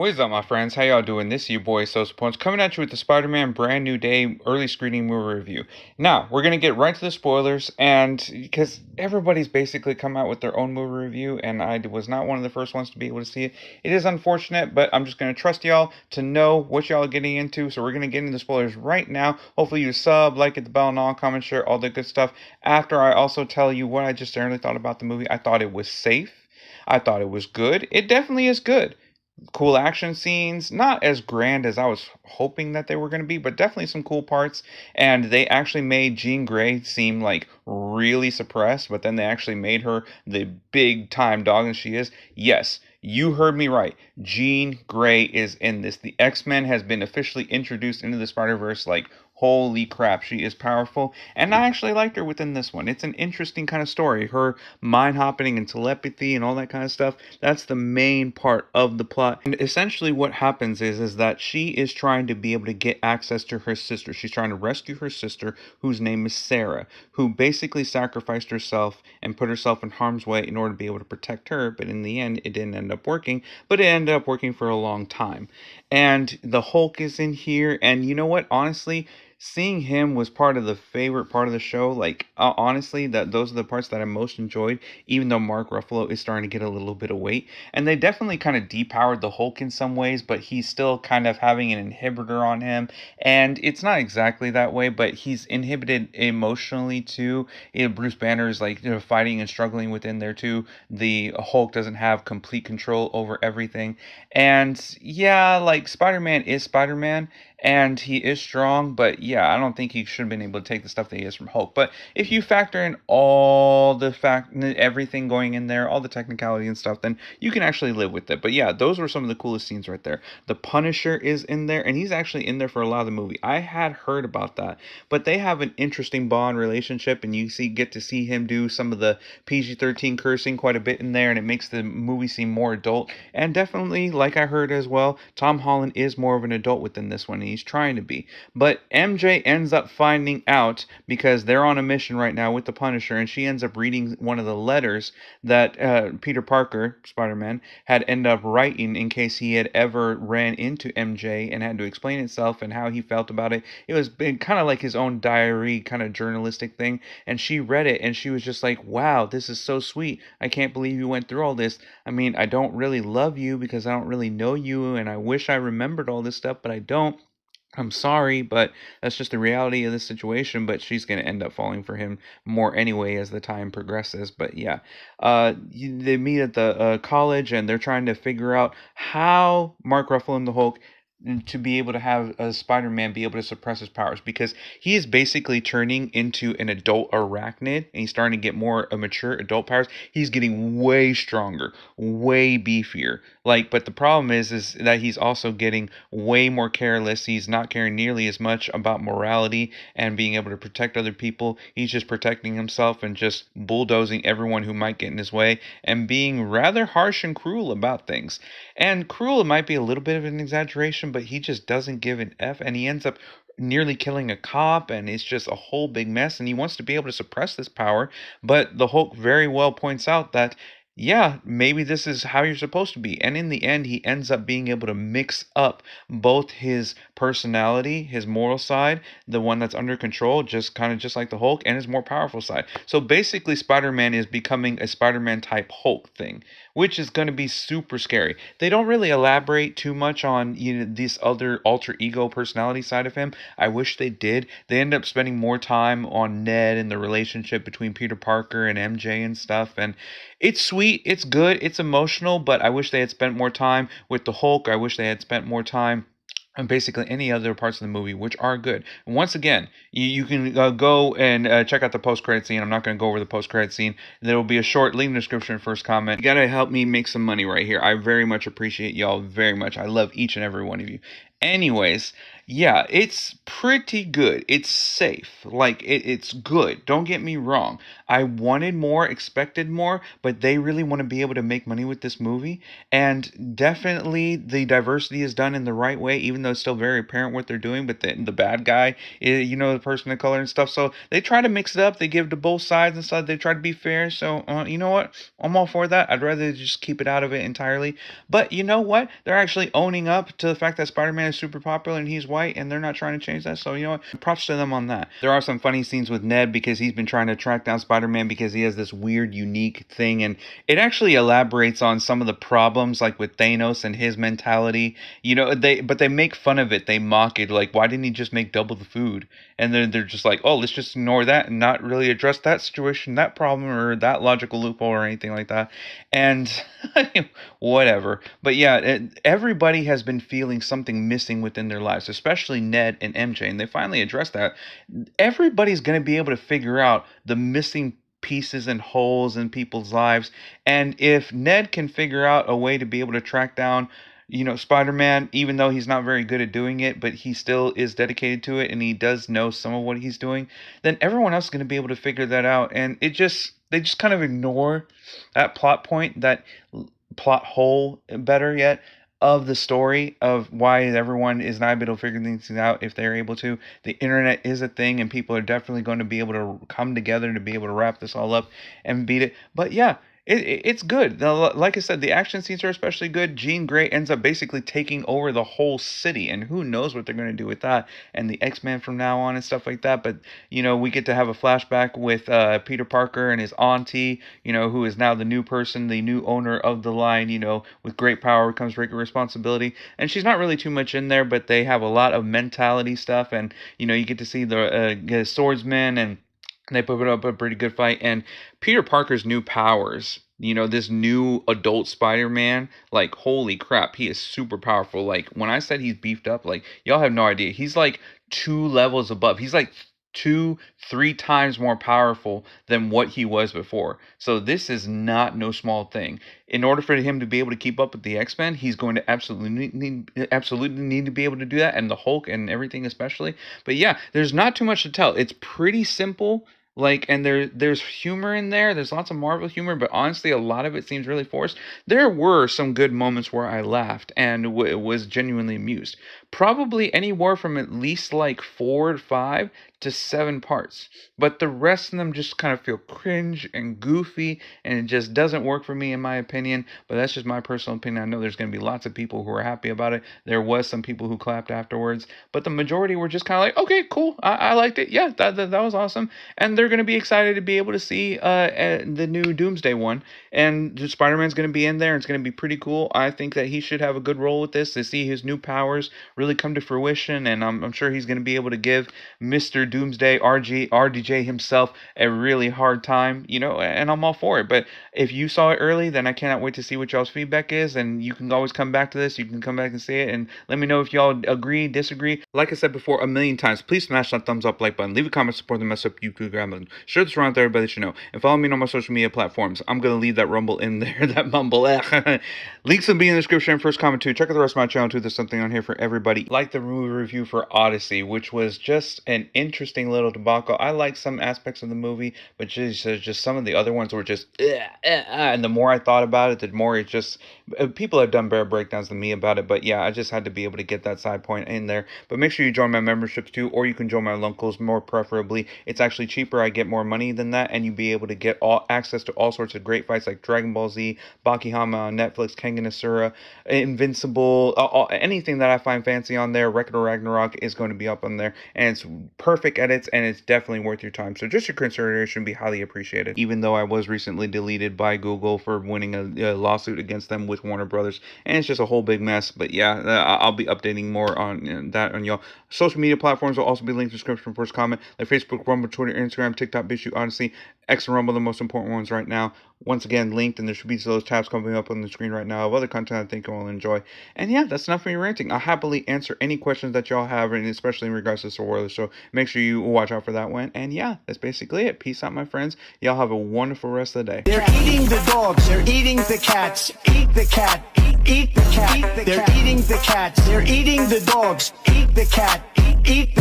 What is up, my friends? How y'all doing? This is your boy Sosa Points coming at you with the Spider-Man brand new day early screening movie review. Now, we're gonna get right to the spoilers, and because everybody's basically come out with their own movie review, and I was not one of the first ones to be able to see it. It is unfortunate, but I'm just gonna trust y'all to know what y'all are getting into. So we're gonna get into the spoilers right now. Hopefully you sub, like, hit the bell, and all, comment, share, all the good stuff. After I also tell you what I just generally thought about the movie, I thought it was safe. I thought it was good. It definitely is good. Cool action scenes, not as grand as I was hoping that they were going to be, but definitely some cool parts. And they actually made Jean Grey seem like really suppressed, but then they actually made her the big time dog that she is. Yes, you heard me right. Jean Grey is in this. The X-Men has been officially introduced into the Spider-Verse. Like, holy crap, she is powerful. And I actually liked her within this one. It's an interesting kind of story. Her mind hopping and telepathy and all that kind of stuff. That's the main part of the plot. And essentially what happens is that she is trying to be able to get access to her sister. She's trying to rescue her sister, whose name is Sarah, who basically sacrificed herself and put herself in harm's way in order to be able to protect her. But in the end, it didn't end up working, but it ended up working for a long time. And the Hulk is in here. And you know what? Honestly, seeing him was part of the favorite part of the show. Like, honestly, that those are the parts that I most enjoyed, even though Mark Ruffalo is starting to get a little bit of weight. And they definitely kind of depowered the Hulk in some ways, but he's still kind of having an inhibitor on him. And it's not exactly that way, but he's inhibited emotionally too. Bruce Banner is like, fighting and struggling within there too. The Hulk doesn't have complete control over everything. And yeah, like, Spider-Man is Spider-Man, and he is strong, but yeah, I don't think he should have been able to take the stuff that he is from Hulk. But if you factor in all the everything going in there, all the technicality and stuff, then you can actually live with it. But yeah, those were some of the coolest scenes right there. The Punisher is in there, and he's actually in there for a lot of the movie. I had heard about that, but they have an interesting bond relationship, and you get to see him do some of the PG-13 cursing quite a bit in there, and it makes the movie seem more adult. And definitely, like I heard as well, Tom Holland is more of an adult within this one. He's trying to be. But MJ ends up finding out because they're on a mission right now with the Punisher, and she ends up reading one of the letters that Peter Parker, Spider-Man, had ended up writing in case he had ever ran into MJ and had to explain itself and how he felt about it. It was kind of like his own diary, kind of journalistic thing. And she read it and she was just like, wow, this is so sweet. I can't believe you went through all this. I mean, I don't really love you because I don't really know you, and I wish I remembered all this stuff, but I don't. I'm sorry, but that's just the reality of the situation. But she's going to end up falling for him more anyway as the time progresses. But yeah, they meet at the college and they're trying to figure out how Mark Ruffalo and the Hulk to be able to have a Spider-Man be able to suppress his powers, because he is basically turning into an adult arachnid and he's starting to get more mature adult powers. He's getting way stronger, way beefier. Like, but the problem is that he's also getting way more careless. He's not caring nearly as much about morality and being able to protect other people. He's just protecting himself and just bulldozing everyone who might get in his way and being rather harsh and cruel about things. And cruel might be a little bit of an exaggeration, but he just doesn't give an F, and he ends up nearly killing a cop, and it's just a whole big mess, and he wants to be able to suppress this power. But the Hulk very well points out that, yeah, maybe this is how you're supposed to be. And in the end, he ends up being able to mix up both his personality, his moral side, the one that's under control, just kind of just like the Hulk, and his more powerful side. So basically, Spider-Man is becoming a Spider-Man type Hulk thing, which is going to be super scary. They don't really elaborate too much on, this other alter ego personality side of him. I wish they did. They end up spending more time on Ned and the relationship between Peter Parker and MJ and stuff, and it's sweet, it's good, it's emotional, but I wish they had spent more time with the Hulk. I wish they had spent more time and basically any other parts of the movie, which are good. And once again, you can go and check out the post-credit scene. I'm not going to go over the post-credit scene. There will be a short link in the description, first comment. You got to help me make some money right here. I very much appreciate y'all very much. I love each and every one of you. Anyways, yeah, it's pretty good. It's safe. Like it's good. Don't get me wrong. I wanted more, expected more, but they really want to be able to make money with this movie. And definitely the diversity is done in the right way, even though it's still very apparent what they're doing. But the bad guy, the person of color and stuff. So they try to mix it up. They give to both sides and stuff. They try to be fair. So you know what? I'm all for that. I'd rather just keep it out of it entirely. But you know what? They're actually owning up to the fact that Spider-Man is super popular and he's white, and they're not trying to change that. So you know what? Props to them on that. There are some funny scenes with Ned because he's been trying to track down Spider-Man because he has this weird, unique thing, and it actually elaborates on some of the problems, like with Thanos and his mentality. They make fun of it. They mock it, like, why didn't he just make double the food? And then they're just like, oh, let's just ignore that and not really address that situation, that problem, or that logical loophole or anything like that. And whatever. But yeah, everybody has been feeling something missing within their lives, especially Ned and MJ, and they finally addressed that. Everybody's going to be able to figure out the missing pieces and holes in people's lives. And if Ned can figure out a way to be able to track down Spider-Man, even though he's not very good at doing it, but he still is dedicated to it and he does know some of what he's doing, then everyone else is going to be able to figure that out. And they just kind of ignore that plot point, that plot hole, better yet, of the story of why everyone is not able to figure things out if they're able to. The internet is a thing and people are definitely going to be able to come together to be able to wrap this all up and beat it. But yeah, it's good. Now, like I said, the action scenes are especially good. Jean Grey ends up basically taking over the whole city, and who knows what they're going to do with that, and the X-Men from now on and stuff like that. But we get to have a flashback with Peter Parker and his auntie, who is now the new person, the new owner of the line. With great power comes great responsibility, and she's not really too much in there, but they have a lot of mentality stuff, and you get to see the swordsman, and they put up a pretty good fight. And Peter Parker's new powers, this new adult Spider-Man, like, holy crap, he is super powerful. Like, when I said he's beefed up, like, y'all have no idea. He's like 2 levels above. He's like 2-3 times more powerful than what he was before. So this is not no small thing. In order for him to be able to keep up with the X-Men, he's going to absolutely need to be able to do that, and the Hulk and everything especially. But yeah, there's not too much to tell. It's pretty simple. Like, and there's humor in there. There's lots of Marvel humor, but honestly, a lot of it seems really forced. There were some good moments where I laughed and was genuinely amused. Probably anywhere from at least like 4 to 5 to 7 parts. But the rest of them just kind of feel cringe and goofy, and it just doesn't work for me in my opinion. But that's just my personal opinion. I know there's going to be lots of people who are happy about it. There was some people who clapped afterwards, but the majority were just kind of like, okay, cool, I liked it. Yeah, that was awesome. And they're going to be excited to be able to see the new Doomsday one. And Spider-Man's going to be in there, and it's going to be pretty cool. I think that he should have a good role with this, to see his new powers really come to fruition, and I'm sure he's going to be able to give Mr. Doomsday, RDJ himself, a really hard time, and I'm all for it. But if you saw it early, then I cannot wait to see what y'all's feedback is, and you can always come back to this. You can come back and see it, and let me know if y'all agree, disagree. Like I said before a million times, please smash that thumbs up, like button, leave a comment, support the mess up YouTube grandma, share this around with everybody that you know, and follow me on my social media platforms. I'm going to leave that rumble in there, that mumble. Links will be in the description and first comment too. Check out the rest of my channel too. There's something on here for everybody. Like the movie review for Odyssey, which was just an interesting little debacle. I like some aspects of the movie, but just some of the other ones were just and the more I thought about it, the more it just people have done better breakdowns than me about it. But yeah, I just had to be able to get that side point in there. But make sure you join my memberships too, or you can join my Luncles, more preferably. It's actually cheaper. I get more money than that, and you be able to get all access to all sorts of great fights like Dragon Ball Z, Baki on Netflix, Kengan Ashura, Invincible, anything that I find fancy on there. Ragnarok is going to be up on there, and it's perfect edits, and it's definitely worth your time. So just your consideration would be highly appreciated. Even though I was recently deleted by Google for winning a lawsuit against them with Warner Brothers, and it's just a whole big mess. But yeah, I'll be updating more on that on y'all. Social media platforms will also be linked in the description, first comment, like Facebook, Rumble, Twitter, Instagram, TikTok, Bitchute, Odyssey, X, and Rumble, the most important ones right now. Once again, linked, and there should be those tabs coming up on the screen right now of other content I think you'll enjoy. And yeah, that's enough for your ranting. I'll happily answer any questions that y'all have, and especially in regards to spoilers, so make sure you watch out for that one. And yeah, that's basically it. Peace out, my friends. Y'all have a wonderful rest of the day. They're eating the dogs, they're eating the cats. Eat the cat, eat Eat the cat. They're eating the cats. They're eating the dogs. Eat the cat. Eat the